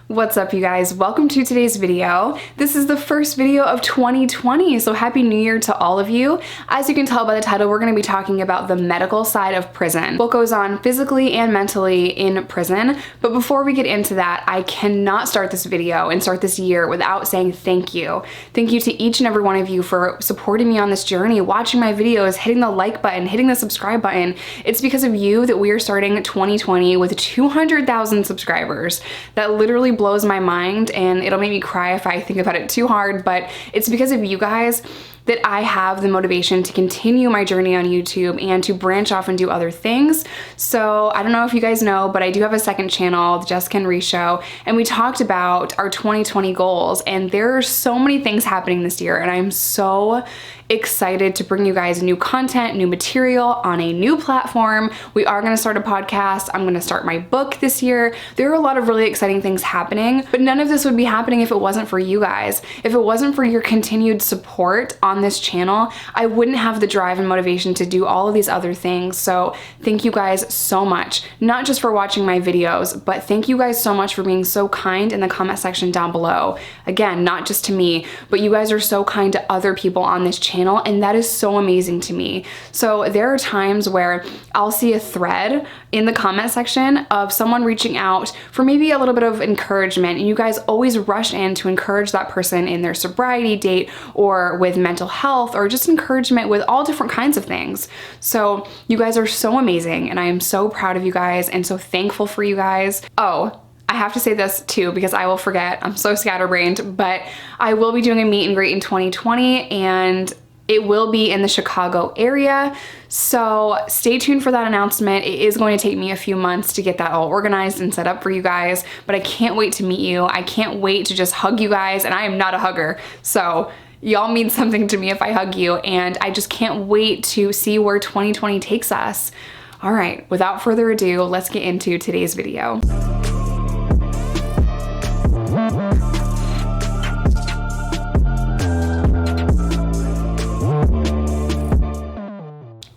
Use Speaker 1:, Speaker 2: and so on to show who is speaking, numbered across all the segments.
Speaker 1: What's up, you guys? Welcome to today's video. This is the first video of 2020, so happy new year to all of you. As you can tell by the title, we're going to be talking about the medical side of prison, what goes on physically and mentally in prison. But before we get into that, I cannot start this video and start this year without saying thank you. Thank you to each and every one of you for supporting me on this journey, watching my videos, hitting the like button, hitting the subscribe button. It's because of you that we are starting 2020 with 200,000 subscribers. That literally blows my mind, and it'll make me cry if I think about it too hard, but it's because of you guys that I have the motivation to continue my journey on YouTube and to branch off and do other things. So I don't know if you guys know, but I do have a second channel, the Jessica and Ree Show, and we talked about our 2020 goals, and there are so many things happening this year, and I'm so excited to bring you guys new content, new material on a new platform. We are going to start a podcast. I'm going to start my book this year. There are a lot of really exciting things happening, but none of this would be happening if it wasn't for you guys. If it wasn't for your continued support on this channel, I wouldn't have the drive and motivation to do all of these other things. So thank you guys so much, not just for watching my videos, but thank you guys so much for being so kind in the comment section down below. Again, not just to me, but you guys are so kind to other people on this channel, and that is so amazing to me. So there are times where I'll see a thread in the comment section of someone reaching out for maybe a little bit of encouragement, and you guys always rush in to encourage that person in their sobriety date or with mental health or just encouragement with all different kinds of things. So you guys are so amazing, and I am so proud of you guys and so thankful for you guys. Oh, I have to say this too because I will forget. I'm so scatterbrained, but I will be doing a meet and greet in 2020, and it will be in the Chicago area. So stay tuned for that announcement. It is going to take me a few months to get that all organized and set up for you guys, but I can't wait to meet you. I can't wait to just hug you guys, and I am not a hugger. So y'all mean something to me if I hug you, and I just can't wait to see where 2020 takes us. All right, without further ado, let's get into today's video.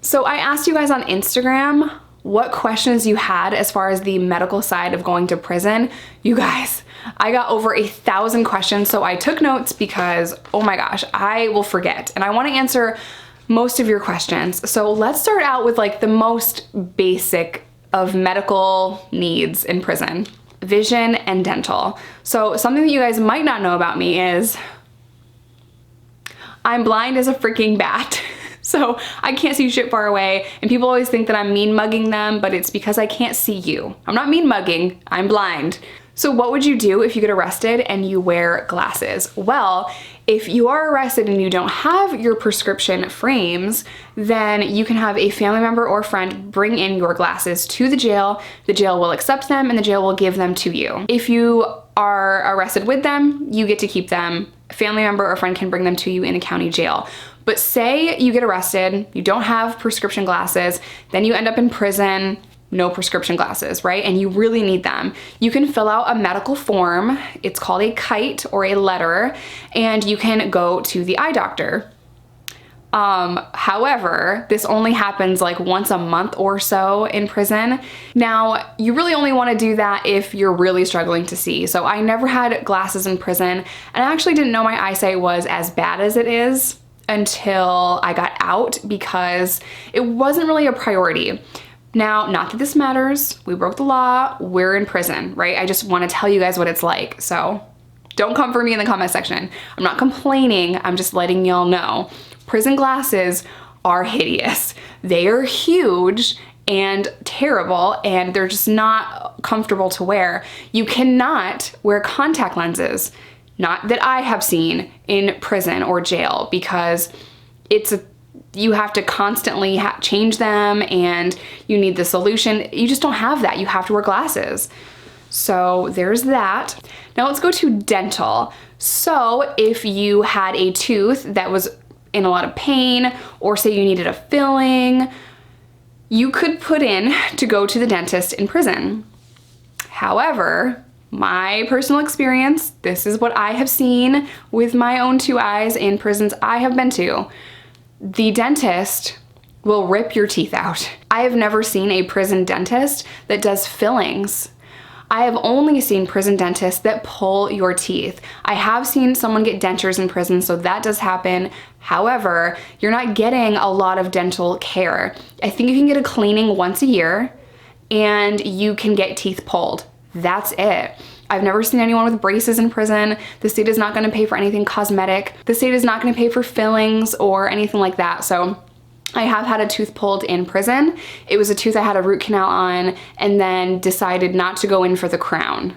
Speaker 1: So I asked you guys on Instagram what questions you had as far as the medical side of going to prison. You guys, I got over 1,000 questions, so I took notes because, oh my gosh, I will forget, and I want to answer most of your questions. So let's start out with like the most basic of medical needs in prison: vision and dental. So something that you guys might not know about me is I'm blind as a freaking bat. So I can't see shit far away, and people always think that I'm mean mugging them, but it's because I can't see you. I'm not mean mugging, I'm blind. So what would you do if you get arrested and you wear glasses? Well, if you are arrested and you don't have your prescription frames, then you can have a family member or friend bring in your glasses to the jail. The jail will accept them, and the jail will give them to you. If you are arrested with them, you get to keep them. A family member or friend can bring them to you in a county jail. But say you get arrested, you don't have prescription glasses, then you end up in prison, no prescription glasses, right? And you really need them. You can fill out a medical form. It's called a kite or a letter, and you can go to the eye doctor. However, this only happens like once a month or so in prison. Now, you really only want to do that if you're really struggling to see. So I never had glasses in prison, and I actually didn't know my eyesight was as bad as it is until I got out, because it wasn't really a priority. Now, not that this matters, we broke the law, we're in prison, right? I just want to tell you guys what it's like, so don't come for me in the comment section. I'm not complaining, I'm just letting y'all know. Prison glasses are hideous. They are huge and terrible, and they're just not comfortable to wear. You cannot wear contact lenses. Not that I have seen in prison or jail, because you have to constantly change them, and you need the solution. You just don't have that. You have to wear glasses. So there's that. Now let's go to dental. So if you had a tooth that was in a lot of pain, or say you needed a filling, you could put in to go to the dentist in prison. However, my personal experience, this is what I have seen with my own 2 eyes in prisons I have been to. The dentist will rip your teeth out. I have never seen a prison dentist that does fillings. I have only seen prison dentists that pull your teeth. I have seen someone get dentures in prison, so that does happen. However, you're not getting a lot of dental care. I think you can get a cleaning once a year and you can get teeth pulled. That's it. I've never seen anyone with braces in prison. The state is not going to pay for anything cosmetic. The state is not going to pay for fillings or anything like that. So I have had a tooth pulled in prison. It was a tooth I had a root canal on and then decided not to go in for the crown.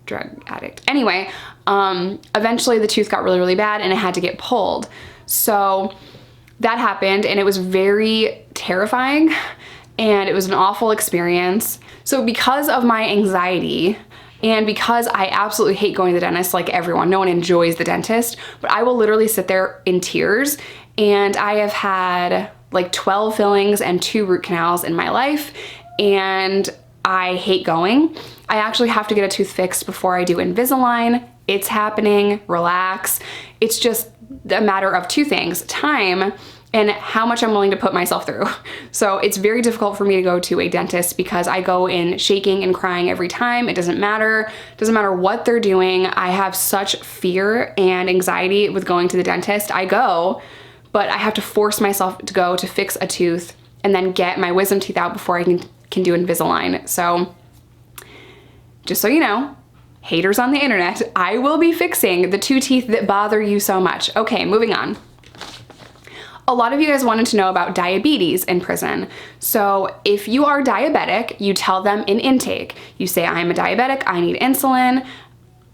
Speaker 1: Drug addict. Anyway, eventually the tooth got really, really bad and it had to get pulled. So that happened and it was very terrifying and it was an awful experience. So because of my anxiety, and because I absolutely hate going to the dentist like everyone, no one enjoys the dentist, but I will literally sit there in tears. And I have had like 12 fillings and 2 root canals in my life, and I hate going. I actually have to get a tooth fixed before I do Invisalign. It's happening, relax. It's just a matter of 2 things, time and how much I'm willing to put myself through. So it's very difficult for me to go to a dentist because I go in shaking and crying every time. It doesn't matter what they're doing. I have such fear and anxiety with going to the dentist. I go, but I have to force myself to go to fix a tooth and then get my wisdom teeth out before I can do Invisalign. So just so you know, haters on the internet, I will be fixing the 2 teeth that bother you so much. Okay, moving on. A lot of you guys wanted to know about diabetes in prison. So if you are diabetic, you tell them in intake. You say, I'm a diabetic, I need insulin.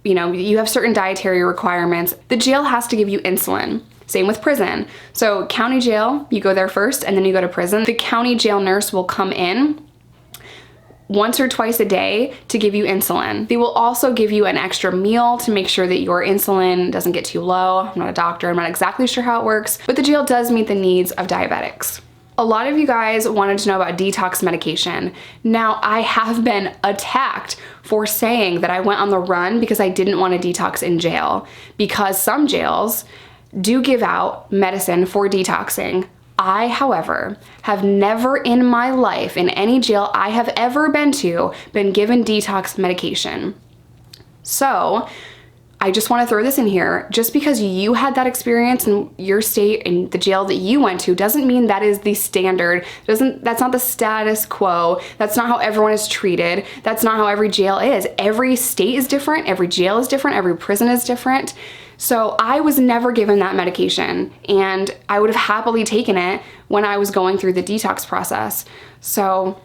Speaker 1: You know, you have certain dietary requirements. The jail has to give you insulin. Same with prison. So county jail, you go there first and then you go to prison. The county jail nurse will come in once or twice a day to give you insulin. They will also give you an extra meal to make sure that your insulin doesn't get too low. I'm not a doctor, I'm not exactly sure how it works, but the jail does meet the needs of diabetics. A lot of you guys wanted to know about detox medication. Now, I have been attacked for saying that I went on the run because I didn't want to detox in jail, because some jails do give out medicine for detoxing. I, however, have never in my life, in any jail I have ever been to, been given detox medication. So I just want to throw this in here. Just because you had that experience in your state and the jail that you went to doesn't mean that is the standard. That's not the status quo. That's not how everyone is treated. That's not how every jail is. Every state is different. Every jail is different. Every prison is different. So I was never given that medication, and I would have happily taken it when I was going through the detox process. So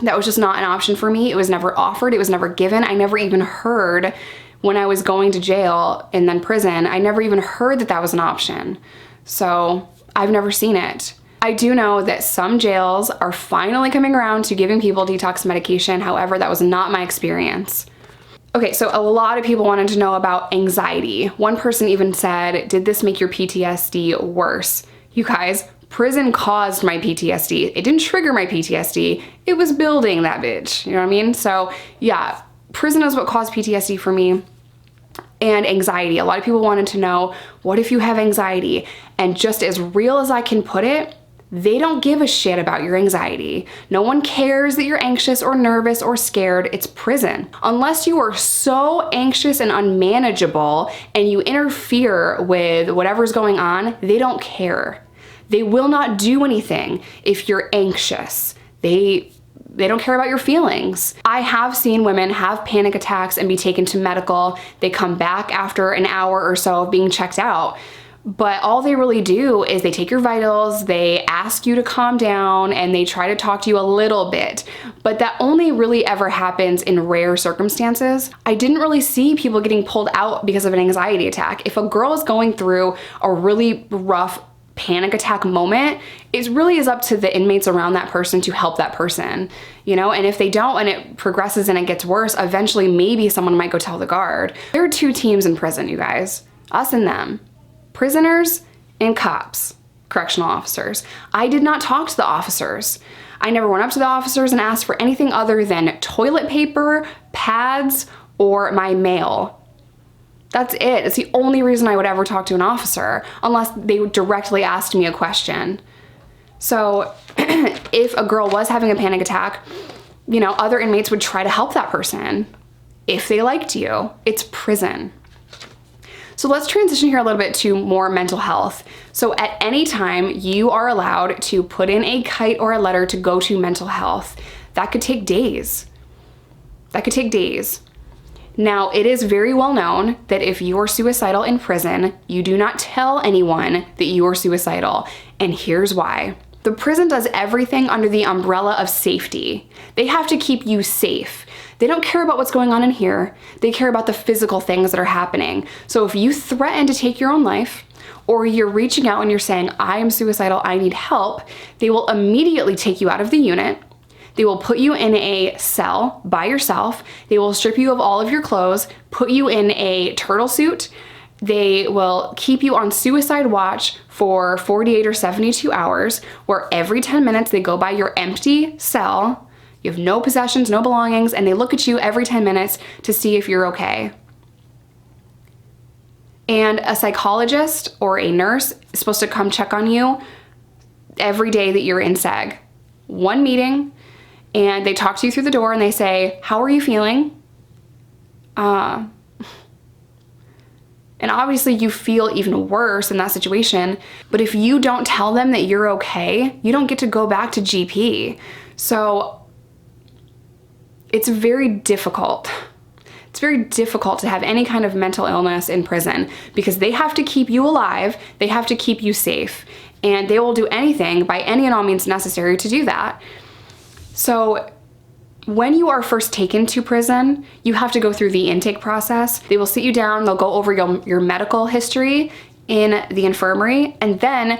Speaker 1: that was just not an option for me. It was never offered. It was never given. I never even heard when I was going to jail and then prison. I never even heard that that was an option. So I've never seen it. I do know that some jails are finally coming around to giving people detox medication. However, that was not my experience. Okay, so a lot of people wanted to know about anxiety. One person even said, did this make your PTSD worse? You guys, prison caused my PTSD. It didn't trigger my PTSD. It was building that bitch, you know what I mean? So yeah, prison is what caused PTSD for me. And anxiety. A lot of people wanted to know, what if you have anxiety? And just as real as I can put it, they don't give a shit about your anxiety. No one cares that you're anxious or nervous or scared. It's prison. Unless you are so anxious and unmanageable and you interfere with whatever's going on, they don't care. They will not do anything if you're anxious. They don't care about your feelings. I have seen women have panic attacks and be taken to medical. They come back after an hour or so of being checked out. But all they really do is they take your vitals, they ask you to calm down, and they try to talk to you a little bit. But that only really ever happens in rare circumstances. I didn't really see people getting pulled out because of an anxiety attack. If a girl is going through a really rough panic attack moment, it really is up to the inmates around that person to help that person, you know? And if they don't and it progresses and it gets worse, eventually maybe someone might go tell the guard. There are 2 teams in prison, you guys, us and them. Prisoners and cops, correctional officers. I did not talk to the officers. I never went up to the officers and asked for anything other than toilet paper, pads, or my mail. That's it. It's the only reason I would ever talk to an officer, unless they directly asked me a question. So if a girl was having a panic attack, other inmates would try to help that person if they liked you. It's prison. So let's transition here a little bit to more mental health. So at any time, you are allowed to put in a kite or a letter to go to mental health. That could take days. Now, it is very well known that if you are suicidal in prison, you do not tell anyone that you are suicidal. And here's why. The prison does everything under the umbrella of safety. They have to keep you safe. They don't care about what's going on in here. They care about the physical things that are happening. So if you threaten to take your own life, or you're reaching out and you're saying, I am suicidal, I need help, they will immediately take you out of the unit. They will put you in a cell by yourself. They will strip you of all of your clothes, put you in a turtle suit. They will keep you on suicide watch for 48 or 72 hours, where every 10 minutes they go by your empty cell. You have no possessions, no belongings, and they look at you every 10 minutes to see if you're okay. And a psychologist or a nurse is supposed to come check on you every day that you're in seg. One meeting, and they talk to you through the door and they say, how are you feeling? And obviously you feel even worse in that situation, but if you don't tell them that you're okay, you don't get to go back to GP. So it's very difficult. It's very difficult to have any kind of mental illness in prison because they have to keep you alive, they have to keep you safe, and they will do anything by any and all means necessary to do that. So when you are first taken to prison, you have to go through the intake process. They will sit you down, they'll go over your medical history in the infirmary, and then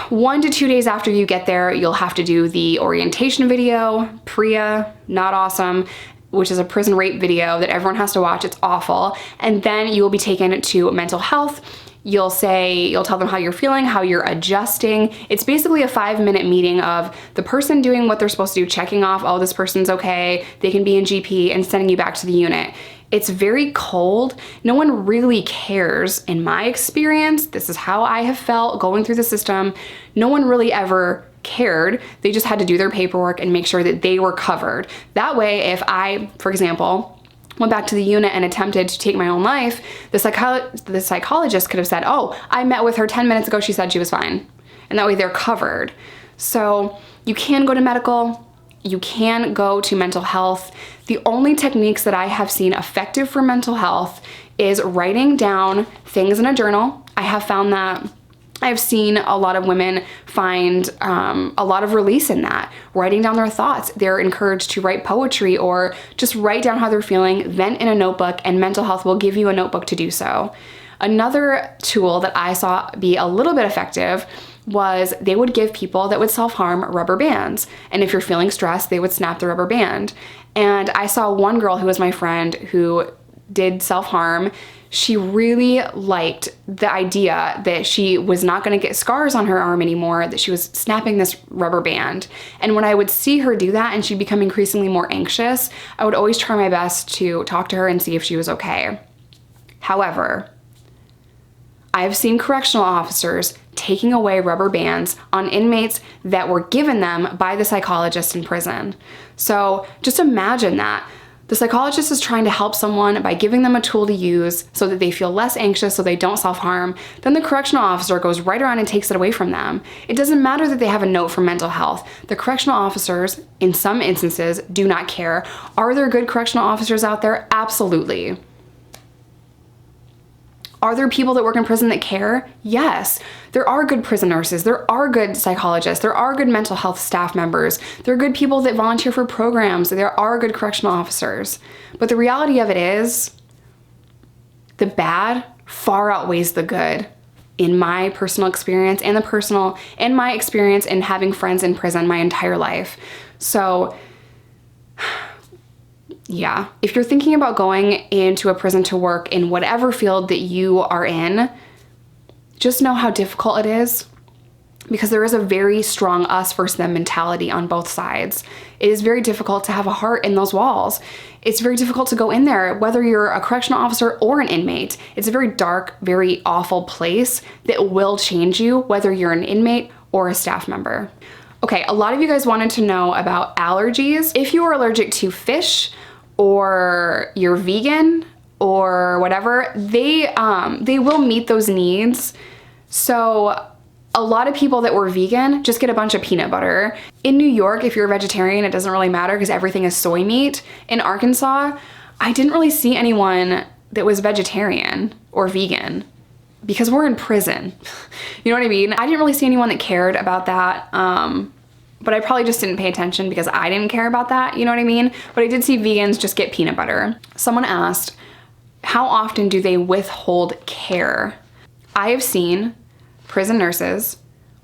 Speaker 1: 1 to 2 days after you get there, you'll have to do the orientation video, PRIA, not awesome, which is a prison rape video that everyone has to watch. It's awful. And then you will be taken to mental health. You'll tell them how you're feeling, how you're adjusting. It's basically a 5-minute meeting of the person doing what they're supposed to do, checking off, oh, this person's okay, they can be in GP, and sending you back to the unit. It's very cold. No one really cares. In my experience, this is how I have felt going through the system. No one really ever cared. They just had to do their paperwork and make sure that they were covered. That way, if I, for example, went back to the unit and attempted to take my own life, the psychologist could have said, oh, I met with her 10 minutes ago, she said she was fine. And that way they're covered. So you can go to medical, you can go to mental health. The only techniques that I have seen effective for mental health is writing down things in a journal. I have found that I've seen a lot of women find a lot of release in that, writing down their thoughts. They're encouraged to write poetry or just write down how they're feeling, vent in a notebook, and mental health will give you a notebook to do so. Another tool that I saw be a little bit effective was they would give people that would self-harm rubber bands. And if you're feeling stressed, they would snap the rubber band. And I saw one girl who was my friend who did self-harm. She really liked the idea that she was not going to get scars on her arm anymore, that she was snapping this rubber band. And when I would see her do that and she'd become increasingly more anxious, I would always try my best to talk to her and see if she was okay. However, I've seen correctional officers taking away rubber bands on inmates that were given them by the psychologist in prison. So just imagine that. The psychologist is trying to help someone by giving them a tool to use so that they feel less anxious, so they don't self-harm. Then the correctional officer goes right around and takes it away from them. It doesn't matter that they have a note for mental health. The correctional officers, in some instances, do not care. Are there good correctional officers out there? Absolutely. Are there people that work in prison that care? Yes. There are good prison nurses. There are good psychologists. There are good mental health staff members. There are good people that volunteer for programs. There are good correctional officers. But the reality of it is, the bad far outweighs the good in my personal experience and my experience in having friends in prison my entire life. So yeah, if you're thinking about going into a prison to work in whatever field that you are in, just know how difficult it is, because there is a very strong us versus them mentality on both sides. It is very difficult to have a heart in those walls. It's very difficult to go in there, whether you're a correctional officer or an inmate. It's a very dark, very awful place that will change you, whether you're an inmate or a staff member. Okay, a lot of you guys wanted to know about allergies. If you are allergic to fish or you're vegan or whatever, they will meet those needs. So a lot of people that were vegan just get a bunch of peanut butter. In New York, if you're a vegetarian, it doesn't really matter because everything is soy meat. In Arkansas, I didn't really see anyone that was vegetarian or vegan because we're in prison. You know what I mean? I didn't really see anyone that cared about that. But I probably just didn't pay attention because I didn't care about that. You know what I mean? But I did see vegans just get peanut butter. Someone asked, how often do they withhold care? I have seen prison nurses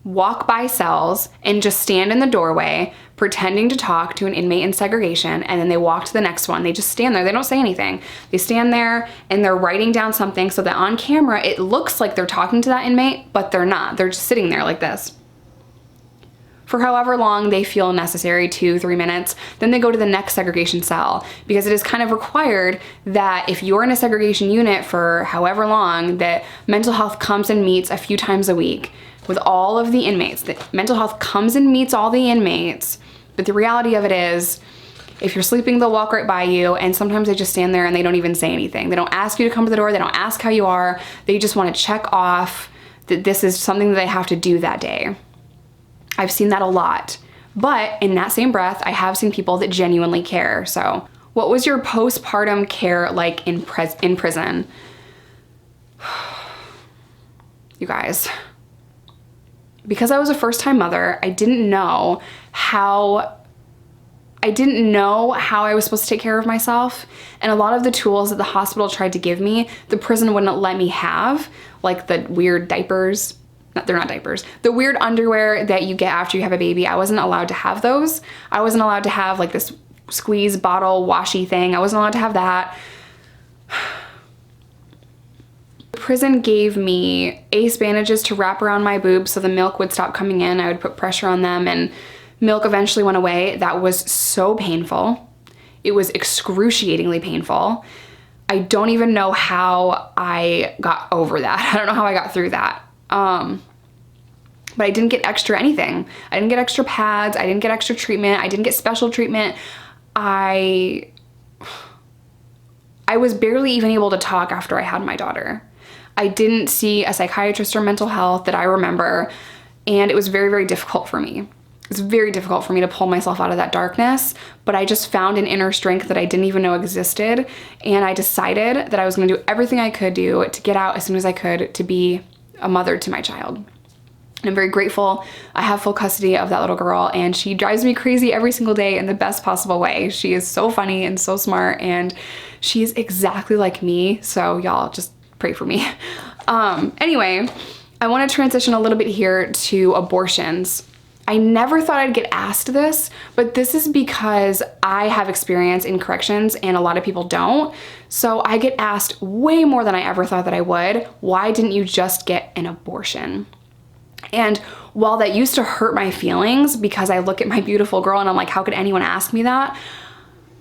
Speaker 1: walk by cells and just stand in the doorway pretending to talk to an inmate in segregation, and then they walk to the next one. They just stand there. They don't say anything. They stand there and they're writing down something so that on camera it looks like they're talking to that inmate, but they're not. They're just sitting there like this for however long they feel necessary, 2-3 minutes. Then they go to the next segregation cell because it is kind of required that if you're in a segregation unit for however long, that mental health comes and meets a few times a week with all of the inmates. That mental health comes and meets all the inmates. But the reality of it is, if you're sleeping, they'll walk right by you, and sometimes they just stand there and they don't even say anything. They don't ask you to come to the door. They don't ask how you are. They just want to check off that this is something that they have to do that day. I've seen that a lot. But in that same breath, I have seen people that genuinely care. So what was your postpartum care like in prison? You guys, because I was a first-time mother, I didn't know how I was supposed to take care of myself. And a lot of the tools that the hospital tried to give me, the prison wouldn't let me have, like the weird diapers. They're not diapers. The weird underwear that you get after you have a baby, I wasn't allowed to have those. I wasn't allowed to have like this squeeze bottle washy thing. I wasn't allowed to have that. Prison gave me ace bandages to wrap around my boobs so the milk would stop coming in. I would put pressure on them and milk eventually went away. That was so painful. It was excruciatingly painful. I don't even know how I got over that. I don't know how I got through that. But I didn't get extra anything. I didn't get extra pads. I didn't get extra treatment. I didn't get special treatment. I was barely even able to talk after I had my daughter. I didn't see a psychiatrist or mental health that I remember, and it was very, very difficult for me. It was very difficult for me to pull myself out of that darkness, but I just found an inner strength that I didn't even know existed, and I decided that I was gonna do everything I could do to get out as soon as I could to be a mother to my child. And I'm very grateful. I have full custody of that little girl, and she drives me crazy every single day in the best possible way. She is so funny and so smart, and she is exactly like me, so y'all just pray for me. Anyway, I want to transition a little bit here to abortions. I never thought I'd get asked this, but this is because I have experience in corrections and a lot of people don't. So I get asked way more than I ever thought that I would. Why didn't you just get an abortion? And while that used to hurt my feelings because I look at my beautiful girl and I'm like, how could anyone ask me that?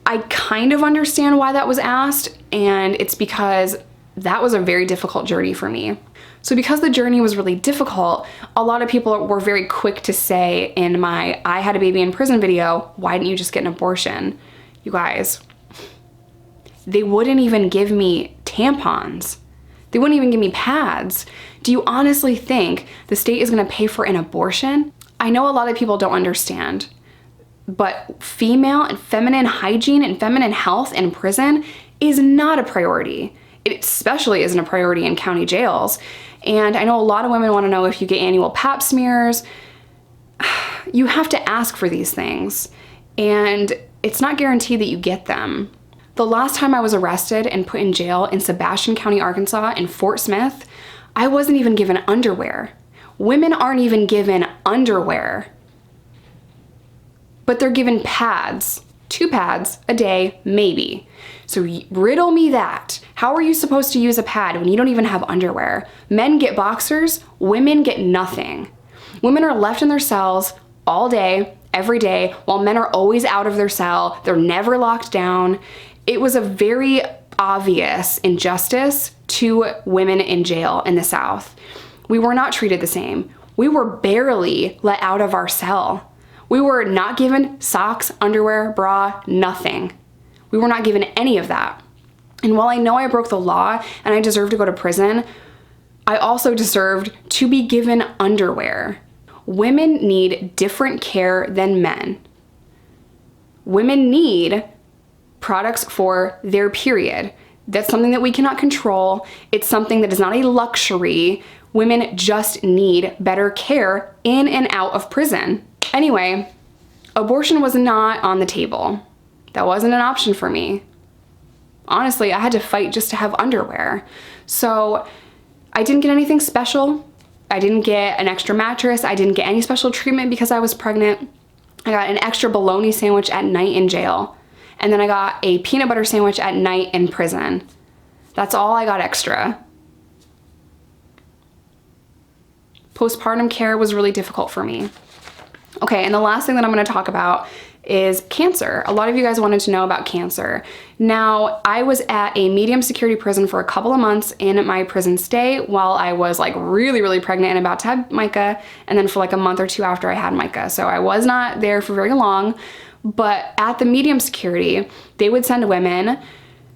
Speaker 1: I kind of understand why that was asked, and it's because that was a very difficult journey for me. So because the journey was really difficult, a lot of people were very quick to say in my I had a baby in prison video, why didn't you just get an abortion? You guys, they wouldn't even give me tampons. They wouldn't even give me pads. Do you honestly think the state is gonna pay for an abortion? I know a lot of people don't understand, but female and feminine hygiene and feminine health in prison is not a priority. It especially isn't a priority in county jails. And I know a lot of women want to know if you get annual pap smears. You have to ask for these things, and it's not guaranteed that you get them. The last time I was arrested and put in jail in Sebastian County, Arkansas, in Fort Smith, I wasn't even given underwear. Women aren't even given underwear, but they're given pads. 2 pads a day, maybe. So riddle me that. How are you supposed to use a pad when you don't even have underwear? Men get boxers, women get nothing. Women are left in their cells all day, every day, while men are always out of their cell. They're never locked down. It was a very obvious injustice to women in jail in the South. We were not treated the same. We were barely let out of our cell. We were not given socks, underwear, bra, nothing. We were not given any of that. And while I know I broke the law and I deserve to go to prison, I also deserved to be given underwear. Women need different care than men. Women need products for their period. That's something that we cannot control. It's something that is not a luxury. Women just need better care in and out of prison. Anyway, abortion was not on the table. That wasn't an option for me. Honestly, I had to fight just to have underwear. So I didn't get anything special. I didn't get an extra mattress. I didn't get any special treatment because I was pregnant. I got an extra bologna sandwich at night in jail. And then I got a peanut butter sandwich at night in prison. That's all I got extra. Postpartum care was really difficult for me. Okay, and the last thing that I'm gonna talk about is cancer. A lot of you guys wanted to know about cancer. Now, I was at a medium security prison for a couple of months in my prison stay while I was like really pregnant and about to have Micah, and then for like a month or two after I had Micah. So I was not there for very long, but at the medium security, they would send women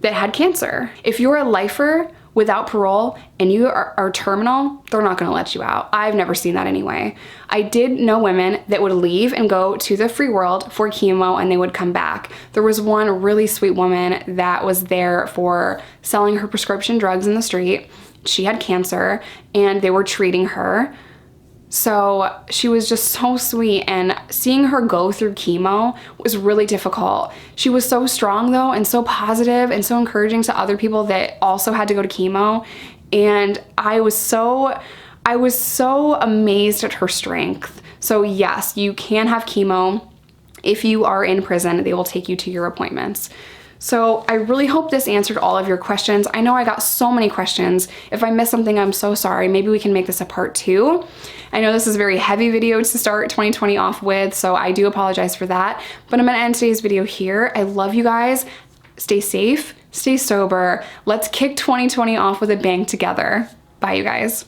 Speaker 1: that had cancer. If you're a lifer without parole and you are terminal, they're not gonna let you out. I've never seen that anyway. I did know women that would leave and go to the free world for chemo and they would come back. There was one really sweet woman that was there for selling her prescription drugs in the street. She had cancer and they were treating her. So she was just so sweet, and seeing her go through chemo was really difficult. She was so strong though, and so positive and so encouraging to other people that also had to go to chemo. And I was so amazed at her strength. So yes, you can have chemo. If you are in prison, they will take you to your appointments. So I really hope this answered all of your questions. I know I got so many questions. If I missed something, I'm so sorry. Maybe we can make this a part 2. I know this is a very heavy video to start 2020 off with, so I do apologize for that. But I'm gonna end today's video here. I love you guys. Stay safe, stay sober. Let's kick 2020 off with a bang together. Bye, you guys.